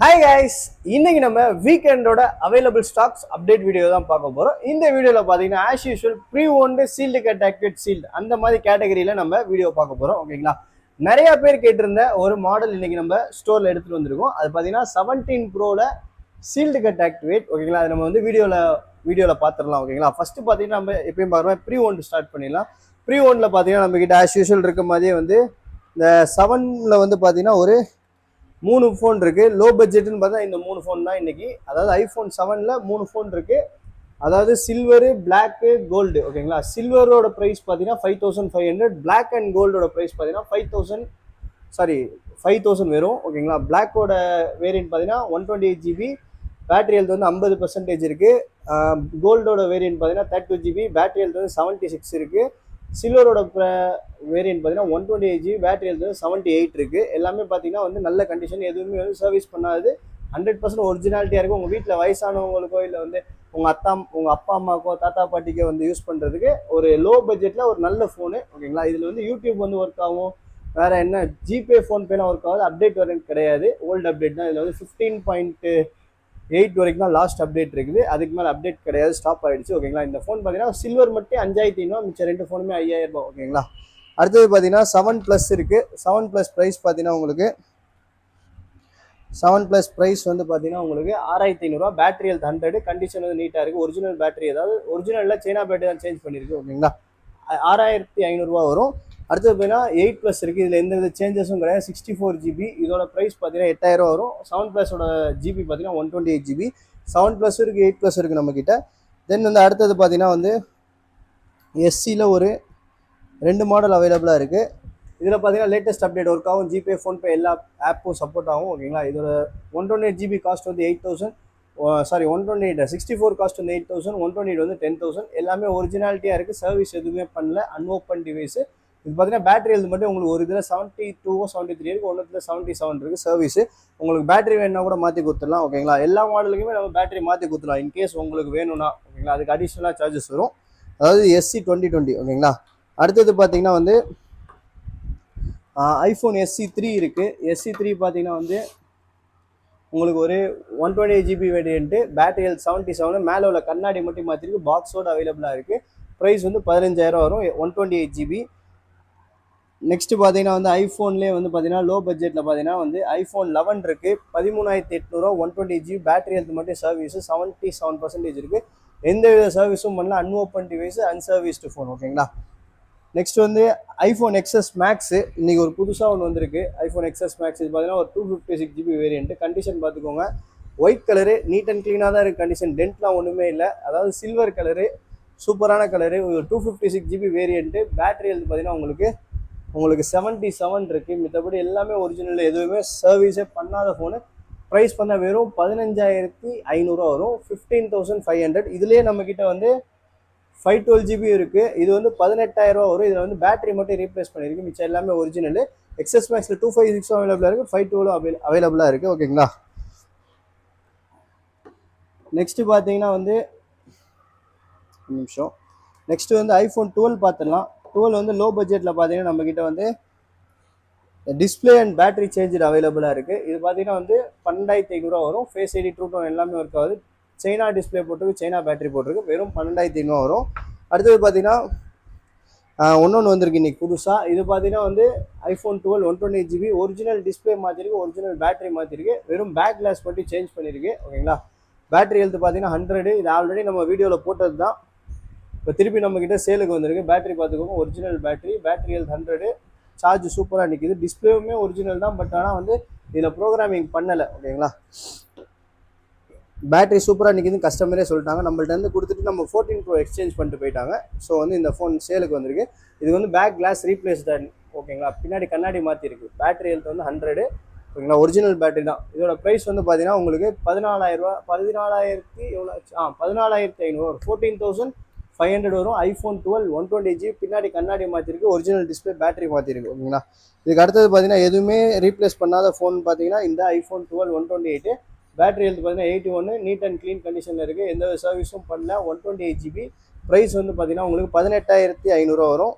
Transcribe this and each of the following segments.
Hi guys, இன்னைக்கு நம்ம வீக்கெண்டோட அவைலபிள் ஸ்டாக்ஸ் அப்டேட் வீடியோ தான் பார்க்க போகிறோம். இந்த வீடியோவில் பார்த்தீங்கன்னா as usual pre owned sealed cut activated sealed அந்த மாதிரி கேட்டகரியில் நம்ம வீடியோ பார்க்க போகிறோம். ஓகேங்களா, நிறைய பேர் கேட்டிருந்த ஒரு மாடல் இன்னைக்கு நம்ம ஸ்டோரில் எடுத்துகிட்டு வந்திருக்கோம். அது பார்த்தீங்கன்னா 17 ப்ரோவில் சீல்டு கட் ஆக்டிவேட். ஓகேங்களா, அது நம்ம வந்து வீடியோவில் பார்த்துடலாம். ஓகேங்களா, ஃபஸ்ட்டு பார்த்தீங்கன்னா நம்ம எப்பயும் பார்க்குறோம் ப்ரீ ஓன்டு ஸ்டார்ட் பண்ணிடலாம். ப்ரீ ஓனில் பார்த்தீங்கன்னா நம்மக்கிட்ட ஆஸ் யூஷுவல் இருக்க மாதிரியே வந்து இந்த 7ல் வந்து பார்த்தீங்கன்னா ஒரு 3 ஃபோன் இருக்கு. லோ பட்ஜெட்னு பார்த்தா இந்த 3 ஃபோன் தான் இன்னைக்கு. அதாவது ஐஃபோன் 7ல் 3 ஃபோன் இருக்கு. அதாவது சில்வரு, பிளாக்கு, கோல்டு. ஓகேங்களா, சில்வரோட ப்ரைஸ் பார்த்தீங்கன்னா 5500, பிளாக் அண்ட் கோல்டோட ப்ரைஸ் பார்த்தீங்கன்னா 5000 வெறும். ஓகேங்களா, பிளாக்கோட வேரியன்ட் பார்த்தீங்கன்னா 128 ஜிபி, பேட்டரி ஹெல்த் வந்து 50% இருக்கு. கோல்டோட வேரியன்ட் பார்த்தீங்கன்னா 32 ஜிபி, பேட்டரி ஹெல்த் வந்து 76 இருக்கு. சில்வரோட வேரியன்ட் பார்த்தீங்கன்னா 128 ஜிபி, பேட்டரி ஹெல்த் வந்து 78 இருக்குது. எல்லாமே பார்த்தீங்கன்னா வந்து நல்ல கண்டிஷன், எதுவுமே வந்து சர்வீஸ் பண்ணாது. 100% ஒரிஜினாலிட்டியாக இருக்கும். உங்கள் வீட்டில் வயசானவங்களுக்கோ இல்லை வந்து உங்கள் அப்பா அம்மாக்கோ தாத்தா பாட்டிக்கோ வந்து யூஸ் பண்ணுறதுக்கு ஒரு லோ பட்ஜெட்டில் ஒரு நல்ல ஃபோனு. ஓகேங்களா, இதில் வந்து யூடியூப் வந்து ஒர்க் ஆகும். வேறு என்ன ஜிபே ஃபோன்பேலாம் ஒர்க் ஆகுது. அப்டேட் வரைக்கும் கிடையாது, ஓல்டு அப்டேட் தான். இதில் வந்து 15.8 வரைக்கும் தான் லாஸ்ட் அப்டேட் இருக்குது. அதுக்கு மேலே அப்டேட் கிடையாது, ஸ்டாப் ஆகிடுச்சு. ஓகேங்களா, இந்த ஃபோன் பார்த்தீங்கன்னா சில்வர் மட்டும் 5500, மிச்சம் 2 ஃபோனுமே 5000 ரூபாய். ஓகேங்களா, அடுத்தது பார்த்தீங்கன்னா 7+ இருக்குது. 7+ ப்ரைஸ் பார்த்தீங்கன்னா உங்களுக்கு 7+ ப்ரைஸ் வந்து பார்த்தீங்கன்னா உங்களுக்கு 6500 பேட்டரி ஹெல்த் 100, கண்டிஷன் வந்து நீட்டாக இருக்குது. ஒரிஜினல் பேட்டரி, அதாவது ஒரிஜினலில் சைனா பேட்டரி தான் சேஞ்ச் பண்ணியிருக்கு. ஓகேங்களா, 6500 வரும். அடுத்தது பார்த்தீங்கன்னா 8+ இருக்குது. இதில் எந்த வித சேஞ்சஸும் கிடையாது. 64 ஜிபி, இதோட ப்ரைஸ் பார்த்தீங்கன்னா 8000 வரும். 7+ஓட ஜிபி பார்த்தீங்கன்னா 128 ஜிபி. 7+ இருக்குது, 8+ இருக்குது நம்மக்கிட்ட. தென் வந்து அடுத்தது பார்த்தீங்கன்னா வந்து எஸ்சியில் ஒரு 2 மாடல் அவைலபிளாக இருக்குது. இதில் பார்த்தீங்கன்னா லேட்டஸ்ட் அப்டேட் ஒர்க் ஆகும். ஜிபே, ஃபோன்பே எல்லா ஆப்பும் சப்போர்ட் ஆகும். ஓகேங்களா, இதோட 128 ஜிபி காஸ்ட் வந்து 8000. 128 64 காஸ்ட் வந்து 8000, 128 வந்து 10000. எல்லாமே ஒரிஜினாலிட்டியாக இருக்குது. சர்வீஸ் எதுவுமே பண்ணல, அன்ஓப்பன் டிவைஸு. இது பார்த்தீங்கன்னா பேட்டரி ஹெல்த் மட்டும் உங்களுக்கு ஒரு இதில் 72 73 இருக்குது, ஒன்றுத்தில் 77 இருக்குது சர்வீஸு. உங்களுக்கு பேட்டரி வேணுன்னா கூட மாற்றி கொடுத்துடலாம். ஓகேங்களா, எல்லா மாடலுக்குமே நம்ம பேட்டரி மாற்றி கொடுத்துடலாம் இன்கேஸ் உங்களுக்கு வேணும்னா. ஓகேங்களா, அதுக்கு அடிஷ்னலாக சார்ஜஸ் வரும். அதாவது SC 2020. ஓகேங்களா, அடுத்தது பார்த்தீங்கன்னா வந்து ஐஃபோன் SC3 இருக்குது. SC3 பார்த்தீங்கன்னா வந்து உங்களுக்கு ஒரு 128 ஜிபி வேரியன்ட்டு, பேட்டரி ஹெல்த் 77, மேலே உள்ள கண்ணாடி மட்டும் மாற்றிருக்கு, பாக்ஸோடு அவைலபிளாக இருக்குது. ப்ரைஸ் வந்து 15000 வரும், 128 ஜிபி. நெக்ஸ்ட் பார்த்தீங்கன்னா வந்து ஐஃபோன்லேயே வந்து பார்த்தீங்கன்னா லோ பட்ஜெட்டில் பார்த்தீங்கன்னா வந்து ஐஃபோன் 11 இருக்குது. 13800, 128 ஜிபி, பேட்டரி ஹெல்த் மட்டும் சர்வீஸு 77% இருக்குது. எந்த வித சர்வீஸும் பண்ணல, அன்ஓப்பன் டிவைஸு, அன்சர்வீஸ்டு ஃபோன். ஓகேங்களா, நெக்ஸ்ட் வந்து ஐஃபோன் XS மேக்ஸு இன்னைக்கு ஒரு புதுசாக ஒன்று வந்திருக்கு. ஐஃபோன் XS மேக்ஸ் இது பார்த்தீங்கன்னா ஒரு 256 ஜிபி வேரியன்ட். கண்டிஷன் பார்த்துக்கோங்க, ஒயிட் கலரு, நீட் அண்ட் க்ளீனாக தான் இருக்குது. கண்டிஷன் டென்ட்லாம் ஒன்றுமே இல்லை. அதாவது சில்வர் கலரு, சூப்பரான கலரு, ஒரு 256 ஜிபி வேரியன்ட்டு. பேட்டரி ஹெல்த் பார்த்தீங்கன்னா உங்களுக்கு 77 இருக்குது. மித்தபடி எல்லாமே ஒரிஜினல், எதுவுமே சர்வீஸே பண்ணாத ஃபோனு. ப்ரைஸ் பண்ண வெறும் 15500 வரும், 15500. இதுலேயே நம்மக்கிட்ட வந்து 512 ஜிபி இருக்குது. இது வந்து 18000 வரும். இதில் வந்து பேட்டரி மட்டும் ரீப்ளேஸ் பண்ணியிருக்கு, மிச்சம் எல்லாமே ஒரிஜினல். XS மேக்ஸில் 256 அவைலபிளாக இருக்குது, 512 அவைலபிளாக இருக்குது. ஓகேங்களா, நெக்ஸ்ட்டு பார்த்தீங்கன்னா வந்து நிமிஷம், நெக்ஸ்ட் வந்து ஐஃபோன் 12 பார்த்துடலாம். 12 வந்து லோ பட்ஜெட்டில் பார்த்தீங்கன்னா நம்மக்கிட்ட வந்து டிஸ்பிளே அண்ட் பேட்டரி சேஞ்சர் அவைலபிளாக இருக்குது. இது பார்த்தீங்கன்னா வந்து 12500 வரும். ஃபேஸ் ஐடி, ட்ரூ டோன் எல்லாமே ஒர்க் ஆகுது. சைனா டிஸ்பிளே போட்டிருக்கு, சைனா பேட்டரி போட்டிருக்கு. வெறும் 12500 வரும். அடுத்தது பார்த்தீங்கன்னா ஒன்று வந்திருக்கு இன்றைக்கி புதுசாக. இது பார்த்தீங்கன்னா வந்து ஐஃபோன் 12 128 ஜிபி, ஒரிஜினல் டிஸ்பிளே மாற்றிருக்கு, ஒரிஜினல் பேட்டரி மாற்றிருக்கு, வெறும் பேக் கிளாஸ் மட்டும் சேஞ்ச் பண்ணியிருக்கு. ஓகேங்களா, பேட்டரி ஹெல்த் பார்த்தீங்கன்னா 100. இது ஆல்ரெடி நம்ம வீடியோவில் போட்டது தான், இப்போ திருப்பி நம்மக்கிட்ட சேலுக்கு வந்திருக்கு. பேட்டரி பார்த்துக்கோங்க, original battery, battery health 100, charge சூப்பராக நிற்கிது. டிஸ்பிளேவுமே ஒரிஜினல் தான், பட் ஆனால் வந்து இதில் ப்ரோக்ராமிங் பண்ணலை. ஓகேங்களா, பேட்டரி சூப்பராக நிற்கிதுன்னு கஸ்டமரே சொல்லிட்டாங்க. நம்மள்ட்ட இருந்து கொடுத்துட்டு நம்ம 14 ப்ரோ எக்ஸ்சேஞ்ச் பண்ணிட்டு போயிட்டாங்க. ஸோ வந்து இந்த ஃபோன் சேலுக்கு வந்திருக்கு. இது வந்து பேக் கிளாஸ் ரீப்ளேஸ்டு. ஓகேங்களா, பின்னாடி கண்ணாடி மாற்றிருக்கு. பேட்டரி ஹெல்த் வந்து 100. ஓகேங்களா, ஒரிஜினல் பேட்டரி தான். இதோட ப்ரைஸ் வந்து பார்த்தீங்கன்னா உங்களுக்கு 14000 எவ்வளோ 14500 வரும், 14500 வரும். ஐஃபோன் 12 128 ஜிபி, பின்னாடி கண்ணாடி மாற்றிருக்கு, ஒரிஜினல் டிஸ்பிளே, பேட்டரி மாற்றிருக்கு. ஓகேங்களா, இதுக்கு அடுத்தது பார்த்தீங்கன்னா எதுவுமே ரீப்ளேஸ் பண்ணாத ஃபோன் பார்த்தீங்கன்னா இந்த ஐஃபோன் 12 128. பேட்டரி ஹெல்த் பார்த்தீங்கன்னா 81, நீட் அண்ட் க்ளீன் கண்டிஷனில் இருக்குது, எந்த சர்வீஸும் பண்ணல. 128 ஜிபி, ப்ரைஸ் வந்து பார்த்தீங்கன்னா உங்களுக்கு 18500 வரும்.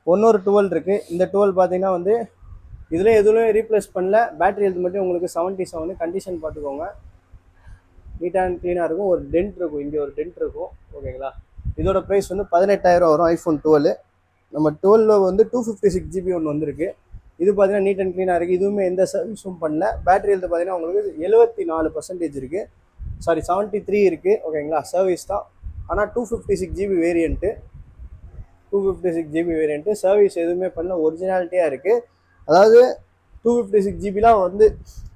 இன்னொரு 12 இருக்குது. இந்த 12 பார்த்தீங்கன்னா வந்து இதில் எதுவும் ரீப்ளேஸ் பண்ணல. பேட்டரி ஹெல்த் மட்டும் உங்களுக்கு 77. கண்டிஷன் பார்த்துக்கோங்க, நீட் அண்ட் க்ளீனாக இருக்கும். ஒரு டென்ட் இருக்கும், இங்கே ஒரு டென்ட் இருக்கும். ஓகேங்களா, இதோட ப்ரைஸ் வந்து 18,000 வரும். ஐஃபோன் 12. நம்ம 12 வந்து 256 GB ஒன்று வந்திருக்கு. இது பார்த்தீங்கன்னா நீட் அண்ட் க்ளீனாக இருக்குது. இதுவுமே எந்த சர்வீஸும் பண்ணல. பேட்டரி ஹெல்த் பார்த்தீங்கன்னா உங்களுக்கு 74% இருக்குது. சாரி 73 இருக்குது. ஓகேங்களா, சர்வீஸ் தான். ஆனால் 256 GB variant, 256 GB variant, service எதுவுமே பண்ணல, ஒரிஜினாலிட்டியாக இருக்குது. அதாவது 256 ஜிபிலாம் வந்து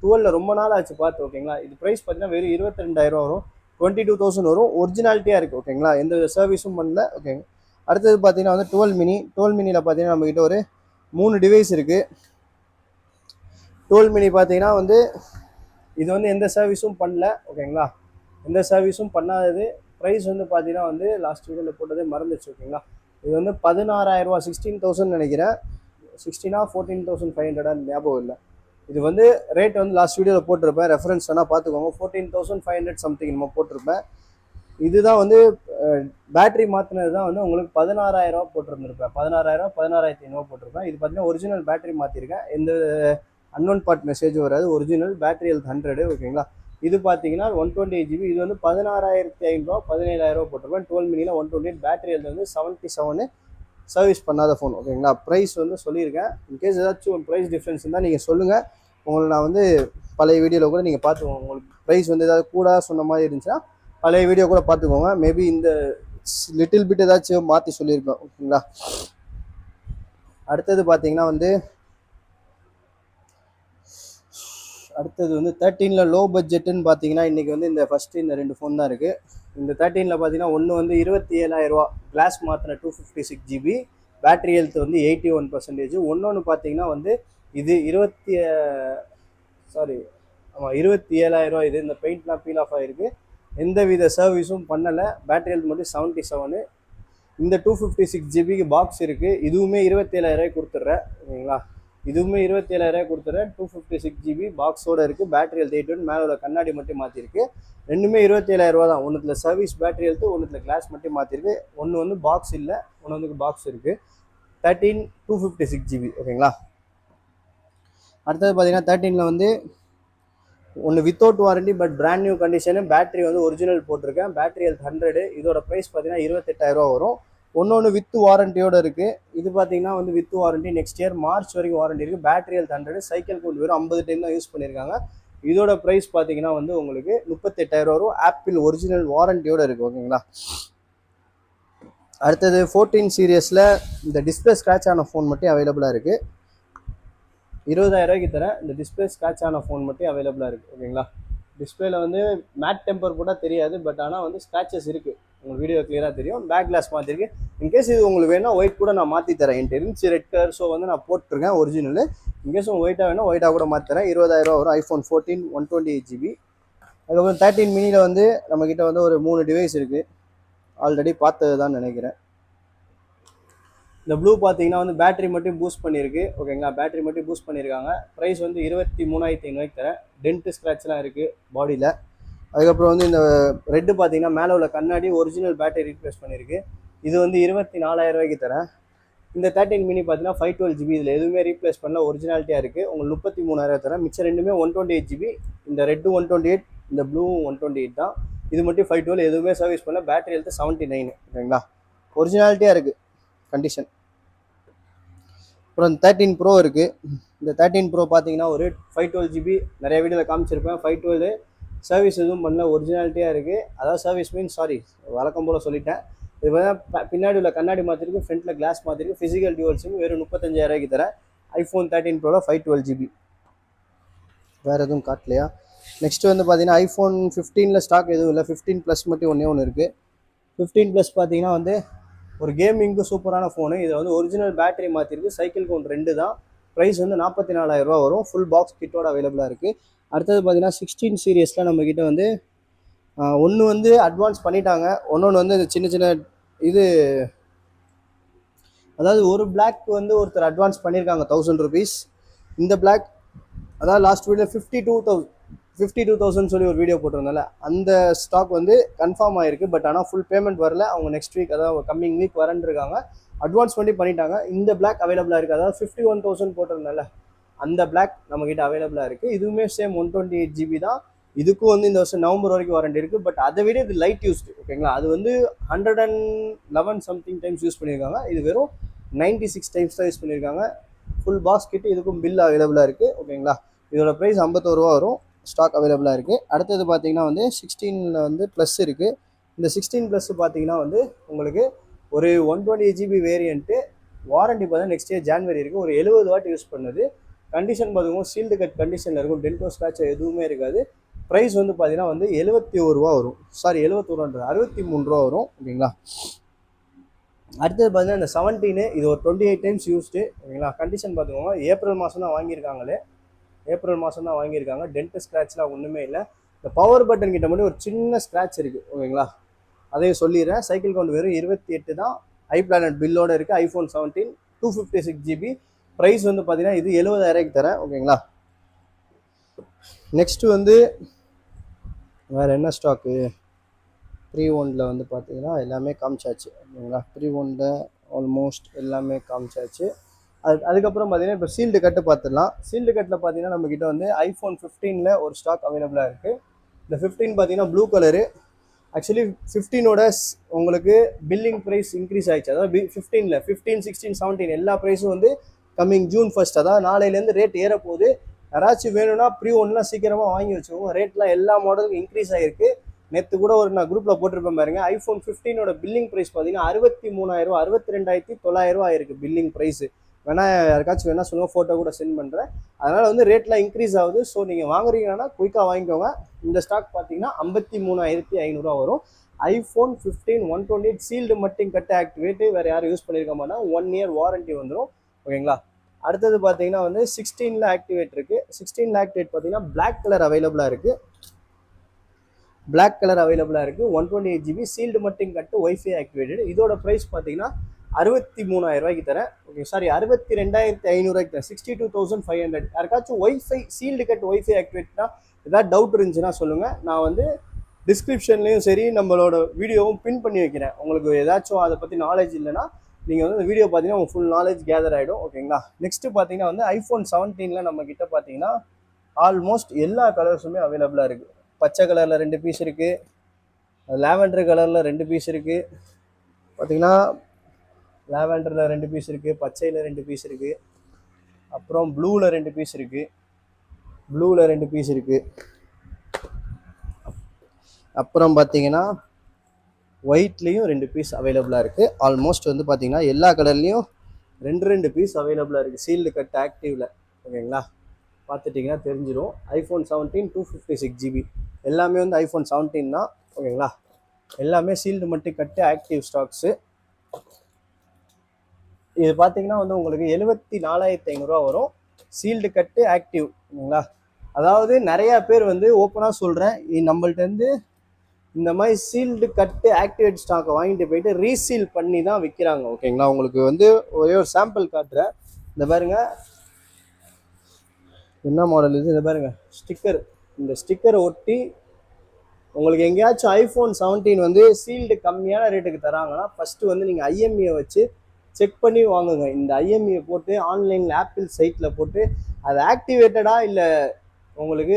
12 ரொம்ப நாள் ஆச்சு பார்த்து. ஓகேங்களா, இது ப்ரைஸ் பார்த்தீங்கன்னா வெறும் 22,000 வரும், 22,000 வரும். ஒரிஜினாலிட்டியாக இருக்குது. ஓகேங்களா, எந்த சர்வீஸும் பண்ணல. ஓகேங்க. அடுத்தது பார்த்தீங்கன்னா வந்து 12 மினி. 12 மினியில் பார்த்தீங்கன்னா நம்மக்கிட்ட ஒரு 3 டிவைஸ் இருக்குது. 12 மினி பார்த்தீங்கன்னா வந்து இது வந்து எந்த சர்வீஸும் பண்ணல. ஓகேங்களா, எந்த சர்வீஸும் பண்ணாதது. ப்ரைஸ் வந்து பார்த்தீங்கன்னா வந்து லாஸ்ட் வீடியோவில் போட்டதே மறந்துச்சு. ஓகேங்களா, இது வந்து 16,000 16,000 நினைக்கிறேன். 16 14,500 ஞாபகம் இல்லை. இது வந்து ரேட் வந்து லாஸ்ட் வீடியோவில் போட்டிருப்பேன், ரெஃபரன்ஸ் வேணால் பார்த்துக்கோங்க. 14,500 சம்திங் நம்ம போட்டிருப்பேன். இதுதான் வந்து பேட்டரி மாற்றினது தான் வந்து உங்களுக்கு 16,000 போட்டிருந்துருப்பேன். 16,000 16,500 போட்டிருப்பேன். இது பார்த்தீங்கன்னா ஒரிஜினல் பேட்டரி மாற்றிருக்கேன். எந்த அன்னோன் பார்ட் மெசேஜ் வராது. Original battery health 100. ஓகேங்களா, இது பார்த்தீங்கன்னா 128 GB. இது வந்து 16,500 17,000 போட்டிருப்பேன். 12 மினியில் 128. பேட்டரி ஹெல்த் வந்து 77. சர்வீஸ் பண்ணாத ஃபோன். ஓகேங்களா, ப்ரைஸ் வந்து சொல்லியிருக்கேன். இன்கேஸ் ஏதாச்சும் ஒரு ப்ரைஸ் டிஃப்ரென்ஸ் இருந்தால் நீங்கள் சொல்லுங்கள். உங்களை நான் வந்து பழைய வீடியோவில் கூட நீங்கள் பார்த்துக்கோங்க. உங்களுக்கு ப்ரைஸ் வந்து ஏதாவது கூட சொன்ன மாதிரி இருந்துச்சுன்னா பழைய வீடியோ கூட பார்த்துக்கோங்க. மேபி இந்த லிட்டில் பிட் ஏதாச்சும் மாற்றி சொல்லியிருப்பேன். ஓகேங்களா, அடுத்தது பார்த்தீங்கன்னா வந்து அடுத்தது வந்து 13 லோ பட்ஜெட்டுன்னு பார்த்தீங்கன்னா இன்றைக்கி வந்து இந்த ஃபஸ்ட்டு இந்த 2 ஃபோன் தான் இருக்குது. இந்த 13 பார்த்தீங்கன்னா ஒன்று வந்து 27,000 கிளாஸ் மாற்றின 256 GB, பேட்டரி ஹெல்த் வந்து 81%. ஒன்று பார்த்தீங்கன்னா வந்து இது 27,000. இது இந்த பெயிண்ட்லாம் பீல் ஆஃப் ஆகிருக்கு, எந்த வித சர்வீஸும் பண்ணலை. பேட்டரி ஹெல்த் மட்டும் 77. இந்த 256 ஜிபிக்கு பாக்ஸ் இருக்குது. இதுவுமே 27,000 கொடுத்துட்றேன். ஓகேங்களா, இதுவுமே 27,000 கொடுத்துறேன். 256 GB பாக்ஸோடு இருக்குது. பேட்டரி ஹெல்த் 8 மேலே கண்ணாடி மட்டும் மாற்றிருக்கு. ரெண்டுமே 27,000 தான். ஒன்றுத்தில் சர்வீஸ் பேட்டரி ஹெல்த்து, ஒன்றுத்தில் கிளாஸ் மட்டும் மாற்றிருக்கு. ஒன்று வந்து பாக்ஸ் இல்லை, ஒன்று வந்து பாக்ஸ் இருக்குது. 13 256 GB. ஓகேங்களா, அடுத்தது பார்த்தீங்கன்னா 13 வந்து ஒன்று without warranty but brand new condition. Battery வந்து ஒரிஜினல் போட்டிருக்கேன். Battery health 100. இதோட ப்ரைஸ் பார்த்தீங்கன்னா 28,000 வரும். ஒன்று வித் வாரண்டியோடு இருக்குது. இது பார்த்தீங்கன்னா வந்து with warranty next year March வரைக்கும் வாரண்டி இருக்குது. Battery health 100. சைக்கிள் கொண்டு வெறும் 50 டைம் தான் யூஸ் பண்ணியிருக்காங்க. இதோட ப்ரைஸ் பார்த்தீங்கன்னா வந்து உங்களுக்கு 38,000 வரும். ஆப்பிள் ஒரிஜினல் வாரண்டியோடு இருக்குது. ஓகேங்களா, அடுத்தது 14 சீரியஸில் இந்த டிஸ்பிளே ஸ்க்ராட்ச் ஆன ஃபோன் மட்டும் அவைலபிளாக இருக்குது. 20,000 தரேன். இந்த டிஸ்பிளே ஸ்க்ராட்ச் ஆன ஃபோன் மட்டும் அவைலபிளாக இருக்குது. ஓகேங்களா, டிஸ்பிளேல வந்து மேட் டெம்பர் கூட தெரியாது, பட் ஆனால் வந்து ஸ்க்ராச்சஸ் இருக்குது. உங்களுக்கு வீடியோ கிளியராக தெரியும். Back class மாற்றிருக்கு. இன்கேஸ் இது உங்களுக்கு வேணால் ஒயிட் கூட நான் மாற்றி தரேன். என்கிட்ட இருந்துச்சு ரெட் கலர், ஸோ வந்து நான் போட்டிருக்கேன் ஒரிஜினல். இன்கேஸ் உங்களுக்கு ஒயிட்டாக வேணும், ஒயிட்டாக கூட மாற்றி தரேன். 20,000 வரும். IPhone 14 128 GB. அதுக்கப்புறம் 13 மினியில் வந்து நம்மக்கிட்ட வந்து ஒரு 3 டிவைஸ் இருக்குது. ஆல்ரெடி பார்த்தது தான் நினைக்கிறேன். இந்த ப்ளூ பார்த்தீங்கன்னா வந்து பேட்டரி மட்டும் பூஸ்ட் பண்ணியிருக்கு. ஓகேங்களா, பேட்டரி மட்டும் பூஸ்ட் பண்ணியிருக்காங்க. ப்ரைஸ் வந்து 23,500 தரேன். டென்ட்டு ஸ்க்ராட்ச்லாம் இருக்குது பாடியில். அதுக்கப்புறம் வந்து இந்த ரெட்டு பார்த்தீங்கன்னா மேலே உள்ள கண்ணாடி ஒரிஜினல் பேட்டரி ரீப்ளேஸ் பண்ணியிருக்கு. இது வந்து 24,000 தரேன். இந்த 13 மினி பார்த்தீங்கன்னா 512 GB. இதில் எதுவுமே ரீப்ளேஸ் பண்ணல, ஒரிஜினாலிட்டியாக இருக்குது. உங்களுக்கு 33,000 தரேன். மிச்சம் ரெண்டுமே 128 GB. இந்த ரெட்டு 128, இந்த ப்ளூ 128 தான். இது மட்டும் 512, எதுவுமே சர்வீஸ் பண்ணல. Battery health 79. ஓகேங்களா, ஒரிஜினாலிட்டியாக இருக்குது கண்டிஷன். அப்புறம் 13 ப்ரோ இருக்குது. இந்த 13 ப்ரோ பார்த்தீங்கன்னா ஒரு 512 GB. நிறைய வீடியோவில் காமிச்சிருப்பேன். 512 சர்வீஸ் எதுவும் பண்ணல, ஒரிஜினாலிட்டியாக இருக்குது. அதாவது சர்வீஸ் மீன்ஸ் வழக்கம் போல் சொல்லிட்டேன். இது பார்த்தா பின்னாடி உள்ள கண்ணாடி மாற்றிருக்கு, ஃப்ரண்ட்டில் கிளாஸ் மாற்றிருக்கு. ஃபிசிக்கல் டியூவல் சிம் வெறும் 35,000 தரேன். IPhone 13 ப்ரோவில் 512 GB. வேறு எதுவும் காட்டலையா? நெக்ஸ்ட்டு வந்து பார்த்தீங்கன்னா ஐஃபோன் 15 ஸ்டாக் எதுவும் இல்லை. 15+ மட்டும் ஒன்று இருக்குது. 15+ பார்த்தீங்கன்னா வந்து ஒரு கேமிங்க்கு சூப்பரான ஃபோனு. இதை வந்து ஒரிஜினல் பேட்டரி மாற்றிருக்கு. சைக்கிள் கவுண்ட் 2 தான். ப்ரைஸ் வந்து 44,000 வரும். ஃபுல் பாக்ஸ் கிட்டோட அவைலபிளாக இருக்குது. அடுத்தது பார்த்தீங்கன்னா 16 சீரியஸில் நம்மக்கிட்ட வந்து ஒன்று வந்து அட்வான்ஸ் பண்ணிட்டாங்க. ஒன்று வந்து சின்ன சின்ன இது, அதாவது ஒரு பிளாக் வந்து ஒருத்தர் அட்வான்ஸ் பண்ணியிருக்காங்க 1000 rupees. இந்த பிளாக் அதாவது லாஸ்ட் வீடியோ 52,000 சொல்லி ஒரு வீடியோ போட்டிருந்தால, அந்த ஸ்டாக் வந்து கன்ஃபார்ம் ஆகிருக்கு. பட் ஆனால் ஃபுல் பேமெண்ட் வரல. அவங்க நெக்ஸ்ட் வீக், அதாவது கம்மிங் வீக் வரன்ருக்காங்க. அட்வான்ஸ் பண்ணிட்டாங்க. இந்த பிளாக் அவைலபிளாக இருக்குது. அதாவது 51,000 போட்டிருந்தால அந்த பிளாக் நம்மக்கிட்ட அவைலபிளாக இருக்குது. இதுவுமே சேம் 128 GB தான். இதுக்கும் வந்து இந்த வருஷம் நவம்பர் வரைக்கும் வாரண்டி இருக்குது. பட் அதை விட இது லைட் யூஸ்டு, ஓகேங்களா. அது வந்து 111 சம்திங் டைம்ஸ் யூஸ் பண்ணியிருக்காங்க. இது வெறும் 96 டைம்ஸ் தான் யூஸ் பண்ணியிருக்காங்க. ஃபுல் பாக்ஸ் கிட்ட இதுக்கும் பில் அவைலபிளாக இருக்குது, ஓகேங்களா. இதோட ப்ரைஸ் 51 ரூபா வரும். ஸ்டாக் அவைலபிளாக இருக்குது. அடுத்தது பார்த்தீங்கன்னா வந்து 16 வந்து ப்ளஸ் இருக்குது. இந்த 16 ப்ளஸ் பார்த்தீங்கன்னா வந்து உங்களுக்கு ஒரு 128 GB வேரியண்ட்டு. வாரண்டி பார்த்தீங்கன்னா நெக்ஸ்ட் இயர் ஜான்வரி இருக்குது. ஒரு 70 வாட் யூஸ் பண்ணுது. கண்டிஷன் பார்த்துக்கோங்க, சீல்டு கட் கண்டிஷனில் இருக்கும். டென்டோ ஸ்க்ராட்ச் எதுவுமே இருக்காது. ப்ரைஸ் வந்து பார்த்தீங்கன்னா வந்து 71 ரூபா வரும். சாரி 71 63 ரூபா வரும், ஓகேங்களா. அடுத்தது பார்த்தீங்கன்னா இந்த 17 இது ஒரு 28 டைம்ஸ் யூஸ்டு, ஓகேங்களா. கண்டிஷன் பார்த்துக்கோங்க, ஏப்ரல் மாதம் தான் வாங்கியிருக்காங்களே. ஏப்ரல் மாதம் தான் வாங்கியிருக்காங்க. டென்ட் ஸ்க்ராட்ச்லாம் ஒன்றுமே இல்லை. இந்த பவர் பட்டன் கிட்ட மட்டும் ஒரு சின்ன ஸ்க்ராட்ச் இருக்குது, ஓகேங்களா. அதையும் சொல்லிடுறேன். சைக்கிள் கவுண்ட் வெறும் 28 தான். iPlanet பில்லோட இருக்குது. iPhone 17 256 GB. ப்ரைஸ் வந்து பார்த்தீங்கன்னா இது 70,000 தரேன், ஓகேங்களா. நெக்ஸ்ட்டு வந்து வேறு என்ன ஸ்டாக்கு? ப்ரீ ஒனில் வந்து பார்த்தீங்கன்னா எல்லாமே காமிச்சாச்சு, ஓகேங்களா. ப்ரீ ஒனில் ஆல்மோஸ்ட் எல்லாமே காமிச்சாச்சு. அதுக்கப்புறம் பார்த்தீங்கன்னா இப்போ சீல்டு கட்டு பார்த்துடலாம். சீல்டு கட்டில் பார்த்தீங்கன்னா நம்மக்கிட்ட வந்து iPhone 15ல் ஒரு ஸ்டாக் அவைலபிளாக இருக்குது. இந்த 15 பார்த்தீங்கன்னா ப்ளூ கலரு. ஆக்சுவலி 15ஓட உங்களுக்கு பில்லிங் ப்ரைஸ் இன்க்ரீஸ் ஆகிடுச்சு. அதாவது 15ல் 15, 16, 17 எல்லா ப்ரைஸும் வந்து கம்மிங் June 1, அதாவது நாளையிலேருந்து ரேட் ஏறப்போகுது. யாராச்சும் வேணும்னா ப்ரீ ஒன்லாம் சீக்கிரமாக வாங்கி வச்சுக்கோங்க. ரேட்லாம் எல்லா மாடலுக்கும் இன்க்ரீஸ் ஆகிருக்கு. நேற்று கூட ஒரு நான் குரூப்பில் போட்டிருப்பேன் பாருங்க. iPhone 15ஓட பில்லிங் ப்ரைஸ் பார்த்தீங்கன்னா 63,000 62,900 ஆயிருக்கு பில்லிங் ப்ரைஸு. வேணா யாருக்காச்சும் வேணா சொல்லுங்கள், ஃபோட்டோ கூட சென்ட் பண்ணுறேன். அதனால் வந்து ரேட்லாம் இன்க்ரீஸ் ஆகுது. ஸோ நீங்கள் வாங்குறீங்கன்னா குயிக்காக வாங்கிக்கோங்க. இந்த ஸ்டாக் பார்த்தீங்கன்னா 53,500 வரும். iPhone 15 128 சீல்டு மட்டும் கட்டு ஆக்டிவேட்டு, வேறு யாரும் யூஸ் பண்ணியிருக்க மாட்டோம். 1 இயர் வாரண்ட்டி வந்துடும், ஓகேங்களா. அடுத்தது பார்த்தீங்கன்னா வந்து 16ல் ஆக்டிவேட் இருக்குது. 16ல் ஆக்டிவேட் பார்த்தீங்கன்னா பிளாக் கலர் அவைலபிளாக இருக்குது. பிளாக் கலர் அவைலபிளாக இருக்குது. 128 GB சீல்டு மட்டும் கட்டு ஒய்ஃபை ஆக்டிவேட்டட். இதோட ப்ரைஸ் பார்த்தீங்கன்னா 63,000 தரேன், ஓகே. சாரி 62,500 தரேன். 62,500. யாருக்காச்சும் ஒய்ஃபை சீல்டு கட் ஒய்ஃபை ஆக்டிவேட்னா ஏதாவது டவுட் இருந்துச்சுன்னா சொல்லுங்கள். நான் வந்து டிஸ்கிரிப்ஷன்லேயும் சரி நம்மளோட வீடியோவும் பின் பண்ணி வைக்கிறேன். உங்களுக்கு ஏதாச்சும் அதை பற்றி நாலேஜ் இல்லைன்னா நீங்கள் வந்து வீடியோ பார்த்தீங்கன்னா உங்கள் ஃபுல் நாலேஜ் கேதர் ஆகிடும், ஓகேங்களா. நெக்ஸ்ட்டு பார்த்தீங்கன்னா வந்து iPhone 17ல் நம்மக்கிட்ட பார்த்தீங்கன்னா ஆல்மோஸ்ட் எல்லா கலர்ஸுமே அவைலபிளாக இருக்குது. பச்சை கலரில் 2 பீஸ் இருக்குது. லாவெண்டர் கலரில் 2 பீஸ் இருக்குது. பார்த்தீங்கன்னா லாவெண்டரில் 2 பீஸ் இருக்குது. பச்சையில் 2 பீஸ் இருக்குது. அப்புறம் ப்ளூவில் 2 பீஸ் இருக்குது. ப்ளூவில் 2 பீஸ் இருக்குது. அப்புறம் பார்த்தீங்கன்னா ஒயிட்லேயும் 2 பீஸ் அவைலபிளாக இருக்குது. ஆல்மோஸ்ட் வந்து பார்த்தீங்கன்னா எல்லா கலர்லேயும் 2 பீஸ் அவைலபிளாக இருக்குது சீல்டு கட் ஆக்டிவில், ஓகேங்களா. பார்த்துட்டிங்கன்னா தெரிஞ்சிடும். iPhone 17 256 GB எல்லாமே வந்து iPhone 17 தான், ஓகேங்களா. எல்லாமே சீல்டு மட்டும் கட்டு ஆக்டிவ் ஸ்டாக்ஸு. இது பார்த்தீங்கன்னா வந்து உங்களுக்கு 74,500 வரும். சீல்டு கட்டு ஆக்டிவ், ஓகேங்களா. அதாவது நிறையா பேர் வந்து ஓப்பனாக சொல்கிறேன், நம்மள்ட்டேருந்து இந்த மாதிரி சீல்டு கட்டு ஆக்டிவேட் ஸ்டாக்கை வாங்கிட்டு போயிட்டு ரீசீல் பண்ணி தான் விற்கிறாங்க, ஓகேங்களா. உங்களுக்கு வந்து ஒரே ஒரு சாம்பிள் காட்டுறேன். இந்த பாருங்க, என்ன மாடல் இது, இந்த பாருங்க ஸ்டிக்கர். இந்த ஸ்டிக்கரை ஒட்டி உங்களுக்கு எங்கேயாச்சும் iPhone 17 வந்து சீல்டு கம்மியான ரேட்டுக்கு தராங்கன்னா ஃபஸ்ட்டு வந்து நீங்கள் IMEI வச்சு செக் பண்ணி வாங்குங்க. இந்த IMEI போட்டு ஆன்லைனில் ஆப்பிள் சைட்டில் போட்டு அது ஆக்டிவேட்டடா இல்லை உங்களுக்கு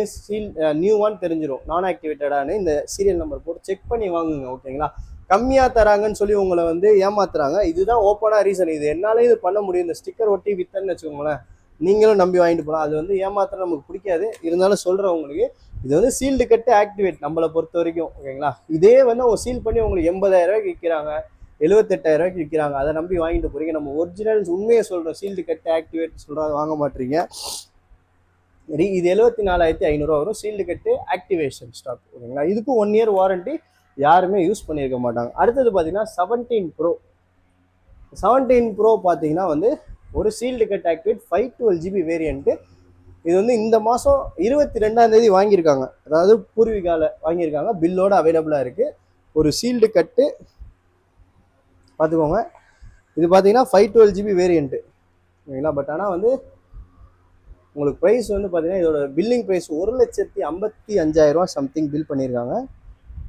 நியூவான்னு தெரிஞ்சிடும். நான் ஆக்டிவேட்டடானு இந்த சீரியல் நம்பர் போட்டு செக் பண்ணி வாங்குங்க, ஓகேங்களா. கம்மியாக தராங்கன்னு சொல்லி உங்களை வந்து ஏமாத்துறாங்க. இதுதான் ஓப்பனாக ரீசன். இது என்னாலே இது பண்ண முடியும். இந்த ஸ்டிக்கர் ஒட்டி வித்தன்னு வச்சுக்கோங்களேன், நீங்களும் நம்பி வாங்கிட்டு போகலாம். அது வந்து ஏமாத்திரம் நமக்கு பிடிக்காது. இருந்தாலும் சொல்கிறேன் உங்களுக்கு, இது வந்து சீல்டு கட்டு ஆக்டிவேட் நம்மளை பொறுத்த வரைக்கும், ஓகேங்களா. இதே வந்து அவங்க சீல் பண்ணி உங்களுக்கு 80,000 விற்கிறாங்க, 78,000 விற்கிறாங்க. அதை நம்பி வாங்கிட்டு போகிறீங்க. நம்ம ஒரிஜினல்ஸ் உண்மையை சொல்கிறோம், சீல்டு கட்டு ஆக்டிவேட் சொல்கிறோம், அதை வாங்க மாட்டீங்க. இது 74,500 வரும் சீல்டு கட்டு ஆக்டிவேஷன் ஸ்டாக், ஓகேங்களா. இதுக்கும் 1 இயர் வாரண்டி, யாருமே யூஸ் பண்ணியிருக்க மாட்டாங்க. அடுத்தது பார்த்தீங்கன்னா 17 Pro. 17 Pro பார்த்தீங்கன்னா வந்து ஒரு sealed cut activate 512 GB variant. இது வந்து இந்த மாதம் 22ஆம் தேதி வாங்கியிருக்காங்க. அதாவது பூர்விகாவில் வாங்கியிருக்காங்க. பில்லோட அவைலபிளாக இருக்குது. ஒரு சீல்டு கட்டு பார்த்துக்கோங்க. இது பார்த்தீங்கன்னா 512 GB வேரியண்ட்டு, ஓகேங்களா. பட் ஆனால் வந்து உங்களுக்கு ப்ரைஸ் வந்து பார்த்தீங்கன்னா இதோட பில்லிங் ப்ரைஸ் 1,55,000 சம்திங் பில் பண்ணியிருக்காங்க.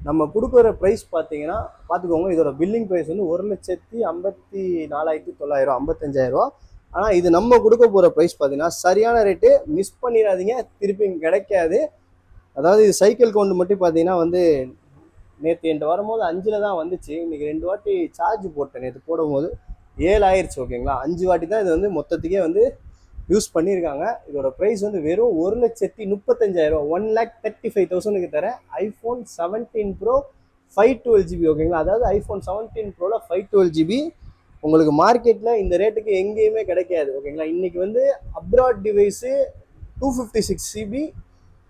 நம்ம கொடுக்குற ப்ரைஸ் பார்த்தீங்கன்னா பார்த்துக்கோங்க, இதோட பில்லிங் ப்ரைஸ் வந்து 1,54,900 55,000. ஆனால் இது நம்ம கொடுக்க போகிற ப்ரைஸ் பார்த்தீங்கன்னா சரியான ரேட்டு, மிஸ் பண்ணிடாதீங்க, திருப்பி கிடைக்காது. அதாவது இது சைக்கிள் கவுண்ட் மட்டும் பார்த்தீங்கன்னா வந்து நேற்று என்கிட்ட வரும்போது 5ல் தான் வந்துச்சு. இன்றைக்கி 2 வாட்டி சார்ஜ் போட்டேன், நேற்று போடும்போது 7 ஆயிடுச்சு. ஓகேங்களா, 5 வாட்டி தான் இது வந்து மொத்தத்துக்கே வந்து யூஸ் பண்ணியிருக்காங்க. இதோட ப்ரைஸ் வந்து வெறும் 1,35,000, 1,35,000க்கு தரேன். IPhone 17 bro 512GB. ஓகேங்களா, அதாவது ஐஃபோன் 17 ப்ரோவில் 512GB உங்களுக்கு மார்க்கெட்டில் இந்த ரேட்டுக்கு எங்கேயுமே கிடைக்காது. ஓகேங்களா, இன்றைக்கி வந்து அப்ராட் டிவைஸு 256GB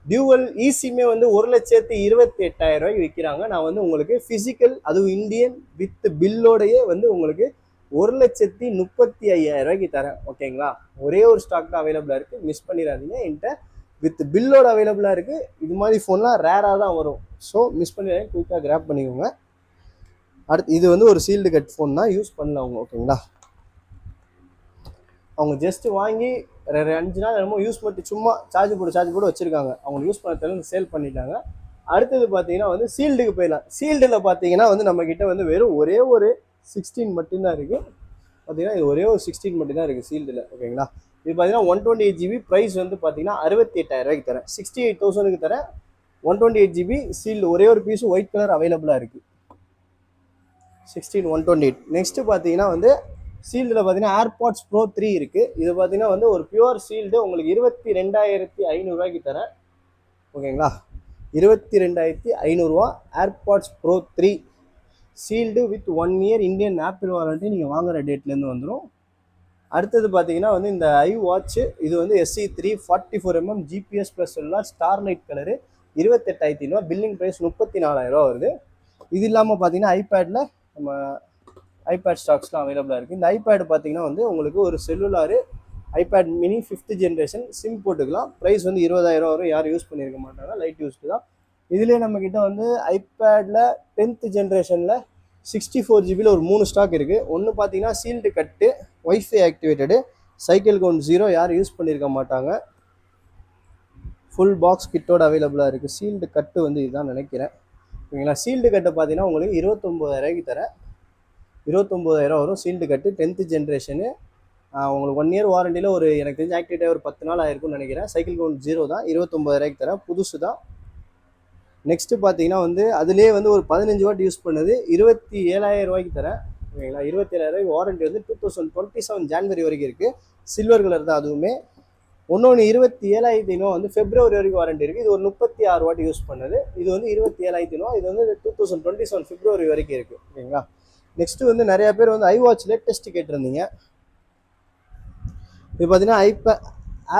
டியூவல் ஈசியுமே வந்து 1,28,000 விற்கிறாங்க. நான் வந்து உங்களுக்கு ஃபிசிக்கல், அதுவும் இந்தியன் வித் பில்லோடையே வந்து உங்களுக்கு 1,35,000 தரேன். ஓகேங்களா, ஒரே ஒரு ஸ்டாக் தான் அவைலபிளாக இருக்குது, மிஸ் பண்ணிடாதீங்க. என்கிட்ட வித் பில்லோட அவைலபிளாக இருக்குது. இது மாதிரி ஃபோன்லாம் ரேராக தான் வரும், ஸோ மிஸ் பண்ணிடாதீங்க, குயிக்காக கிராப் பண்ணிக்கோங்க. அடுத்து இது வந்து ஒரு சீல்டு கட் ஃபோன் தான், யூஸ் பண்ணல அவங்க. ஓகேங்களா, அவங்க ஜஸ்ட்டு வாங்கி 5 நாள் என்னமோ யூஸ் பண்ணி சும்மா சார்ஜ் போட்டு வச்சுருக்காங்க. அவங்க யூஸ் பண்ண தெரியல, சேல் பண்ணிட்டாங்க. அடுத்தது பார்த்தீங்கன்னா வந்து சீல்டுக்கு போயிடலாம். சீல்டில் பார்த்தீங்கன்னா வந்து நம்மக்கிட்ட வந்து வெறும் ஒரே ஒரு 16 மட்டும்தான் இருக்குது. பார்த்தீங்கன்னா இது ஒரே ஒரு 16 மட்டும்தான் இருக்குது சீல்டில். ஓகேங்களா, இது பார்த்தீங்கன்னா 128GB, ப்ரைஸ் வந்து பார்த்தீங்கன்னா 68,000 தரேன். 68,000க்கு தரேன். 128GB சீல்டு, ஒரே ஒரு பீஸு ஒயிட் கலர் அவைலபிளாக இருக்குது. 16 128. நெக்ஸ்ட்டு பார்த்தீங்கன்னா வந்து சீல்டில் பார்த்தீங்கன்னா ஏர்பாட்ஸ் ப்ரோ 3 இருக்குது. இது பார்த்தீங்கன்னா வந்து ஒரு பியூர் சீல்டு, உங்களுக்கு 22,500 தரேன். ஓகேங்களா, 22,500 AirPods bro 3 sealed with 1 year Indian apple warranty, நீங்கள் வாங்குகிற டேட்லேருந்து வந்துடும். அடுத்தது பார்த்தீங்கன்னா வந்து இந்த ஐ வாட்ச்சு, இது வந்து SE3 44mm GPS plus cellular starlight colour, 28,500. Billing price 34,000 வருது. இது இல்லாமல் பார்த்தீங்கன்னா ஐபேடில் நம்ம ஐபேட் ஸ்டாக்ஸ்லாம் அவைலபிளாக இருக்குது. இந்த ஐபேடு பார்த்தீங்கன்னா வந்து உங்களுக்கு ஒரு cellular iPad mini 5th generation, SIM போட்டுக்கலாம். ப்ரைஸ் வந்து 20,000 வரும். யாரும் யூஸ் பண்ணியிருக்க மாட்டாங்க, லைட் யூஸ்க்கு தான். இதுலேயே நம்மக்கிட்ட வந்து ஐபேடில் 10th ஜென்ரேஷனில் 64GB ஒரு 3 ஸ்டாக் இருக்குது. ஒன்று பார்த்தீங்கன்னா சீல்டு கட்டு, ஒய்ஃபை ஆக்டிவேட்டடு, சைக்கிள் கவுண்ட் 0, யாரும் யூஸ் பண்ணியிருக்க மாட்டாங்க. ஃபுல் பாக்ஸ் கிட்டோட அவைலபிளாக இருக்குது. சீல்டு கட்டு வந்து இதுதான் நினைக்கிறேன். ஓகேங்களா, சீல்டு கட்டை பார்த்தீங்கன்னா உங்களுக்கு 29,000 தரேன். 29,000 வரும் சீல்டு கட்டு, 10th ஜென்ரேஷனு. உங்களுக்கு 1 இயர் வாரண்டியில் ஒரு எனக்கு தெரிஞ்சு ஆக்டிவேட்டாக ஒரு 10 நாள் ஆயிருக்கும்னு நினைக்கிறேன். சைக்கிள் கவுண்ட் 0 தான். 29,000 தரேன், புதுசு தான். நெக்ஸ்ட்டு பார்த்தீங்கன்னா வந்து அதுலேயே வந்து ஒரு 15 வாட் யூஸ் பண்ணது 27,000 தரேன். ஓகேங்களா, 27,000 வாரண்டி வந்து 2027 ஜான்வரி வரைக்கும் இருக்குது. சில்வர் கலர் தான் அதுவுமே. ஒன்று 27,500 வந்து பிப்ரவரி வரைக்கும் வாரண்டி இருக்குது. இது ஒரு 36 வாட் யூஸ் பண்ணது. இது வந்து 27,500. இது வந்து 2027 பிப்ரவரி வரைக்கும் இருக்குது. ஓகேங்களா, நெக்ஸ்ட்டு வந்து நிறையா பேர் வந்து ஐவாட்ச் லேட்டஸ்ட் கேட்டிருந்தீங்க. இது பார்த்தீங்கன்னா